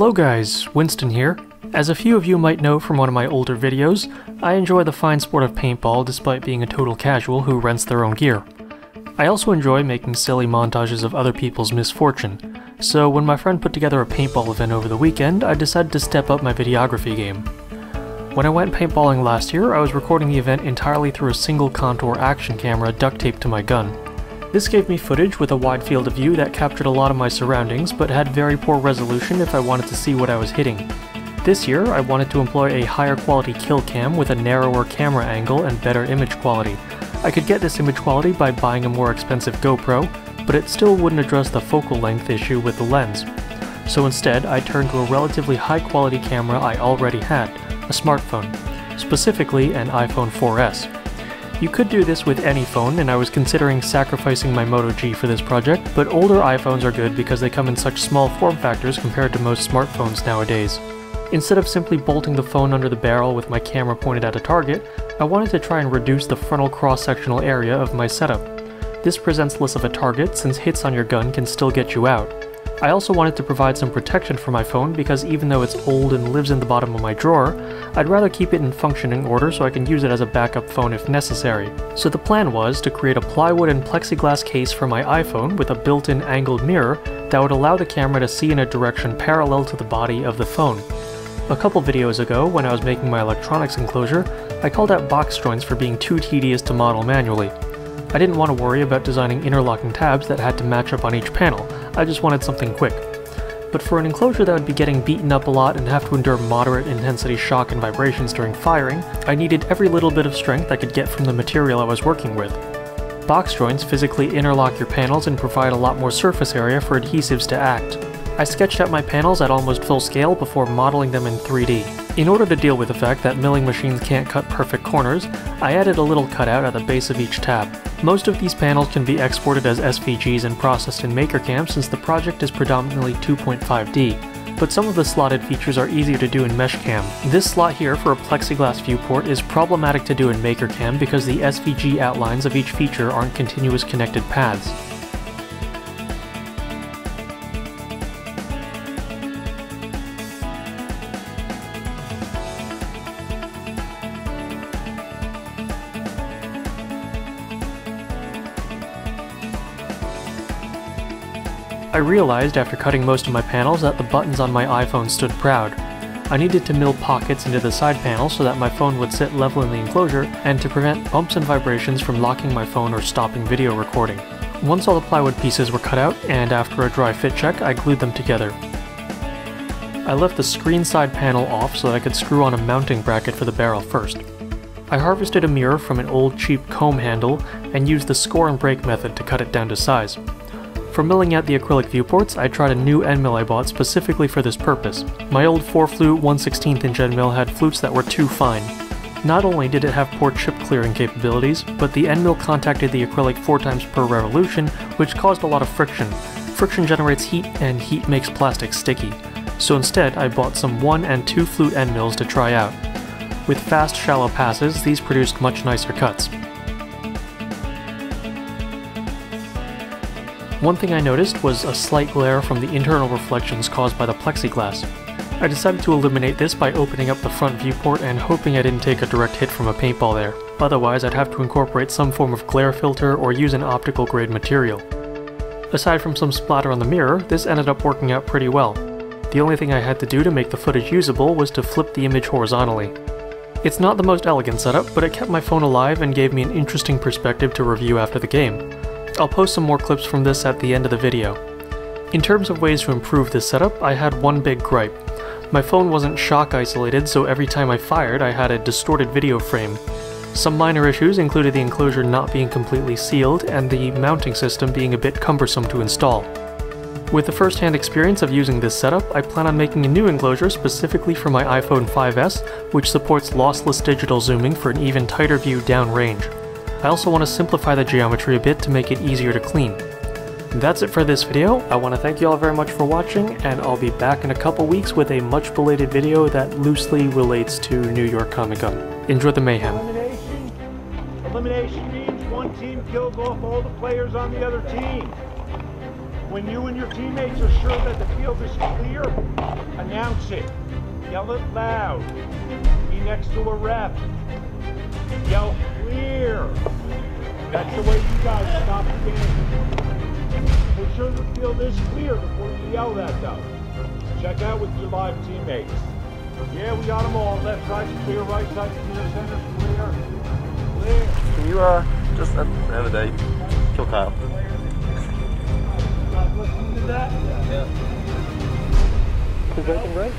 Hello guys, Winston here. As a few of you might know from one of my older videos, I enjoy the fine sport of paintball despite being a total casual who rents their own gear. I also enjoy making silly montages of other people's misfortune, so when my friend put together a paintball event over the weekend, I decided to step up my videography game. When I went paintballing last year, I was recording the event entirely through a single contour action camera duct taped to my gun. This gave me footage with a wide field of view that captured a lot of my surroundings, but had very poor resolution if I wanted to see what I was hitting. This year, I wanted to employ a higher quality kill cam with a narrower camera angle and better image quality. I could get this image quality by buying a more expensive GoPro, but it still wouldn't address the focal length issue with the lens. So instead, I turned to a relatively high quality camera I already had, a smartphone, specifically an iPhone 4S. You could do this with any phone, and I was considering sacrificing my Moto G for this project, but older iPhones are good because they come in such small form factors compared to most smartphones nowadays. Instead of simply bolting the phone under the barrel with my camera pointed at a target, I wanted to try and reduce the frontal cross-sectional area of my setup. This presents less of a target since hits on your gun can still get you out. I also wanted to provide some protection for my phone because even though it's old and lives in the bottom of my drawer, I'd rather keep it in functioning order so I can use it as a backup phone if necessary. So the plan was to create a plywood and plexiglass case for my iPhone with a built-in angled mirror that would allow the camera to see in a direction parallel to the body of the phone. A couple videos ago, when I was making my electronics enclosure, I called out box joints for being too tedious to model manually. I didn't want to worry about designing interlocking tabs that had to match up on each panel, I just wanted something quick. But for an enclosure that would be getting beaten up a lot and have to endure moderate intensity shock and vibrations during firing, I needed every little bit of strength I could get from the material I was working with. Box joints physically interlock your panels and provide a lot more surface area for adhesives to act. I sketched out my panels at almost full scale before modeling them in 3D. In order to deal with the fact that milling machines can't cut perfect corners, I added a little cutout at the base of each tab. Most of these panels can be exported as SVGs and processed in MakerCam since the project is predominantly 2.5D, but some of the slotted features are easier to do in MeshCam. This slot here for a plexiglass viewport is problematic to do in MakerCam because the SVG outlines of each feature aren't continuous connected paths. I realized after cutting most of my panels that the buttons on my iPhone stood proud. I needed to mill pockets into the side panels so that my phone would sit level in the enclosure and to prevent bumps and vibrations from locking my phone or stopping video recording. Once all the plywood pieces were cut out, and after a dry fit check, I glued them together. I left the screen side panel off so that I could screw on a mounting bracket for the barrel first. I harvested a mirror from an old cheap comb handle and used the score and break method to cut it down to size. For milling out the acrylic viewports, I tried a new end mill I bought specifically for this purpose. My old 4-flute 1/16 inch end mill had flutes that were too fine. Not only did it have poor chip clearing capabilities, but the end mill contacted the acrylic 4 times per revolution, which caused a lot of friction. Friction generates heat, and heat makes plastic sticky. So instead, I bought some 1 and 2 flute end mills to try out. With fast, shallow passes, these produced much nicer cuts. One thing I noticed was a slight glare from the internal reflections caused by the plexiglass. I decided to eliminate this by opening up the front viewport and hoping I didn't take a direct hit from a paintball there. Otherwise, I'd have to incorporate some form of glare filter or use an optical grade material. Aside from some splatter on the mirror, this ended up working out pretty well. The only thing I had to do to make the footage usable was to flip the image horizontally. It's not the most elegant setup, but it kept my phone alive and gave me an interesting perspective to review after the game. I'll post some more clips from this at the end of the video. In terms of ways to improve this setup, I had one big gripe. My phone wasn't shock isolated, so every time I fired I had a distorted video frame. Some minor issues included the enclosure not being completely sealed and the mounting system being a bit cumbersome to install. With the first-hand experience of using this setup, I plan on making a new enclosure specifically for my iPhone 5S, which supports lossless digital zooming for an even tighter view downrange. I also want to simplify the geometry a bit to make it easier to clean. That's it for this video. I want to thank you all very much for watching, and I'll be back in a couple weeks with a much belated video that loosely relates to New York Comic Con. Enjoy the mayhem. Elimination means one team kills off all the players on the other team. When you and your teammates are sure that the field is clear, announce it. Yell it loud. Be next to a ref. Yell clear. That's the way you guys stop the game. Make sure the field is clear before you yell that though. Check out with your live teammates. Yeah, we got them all. Left side's clear, right side's clear, center's clear. Clear. Can you just at the other day kill Kyle? Listen to that? Yeah. Preventing right?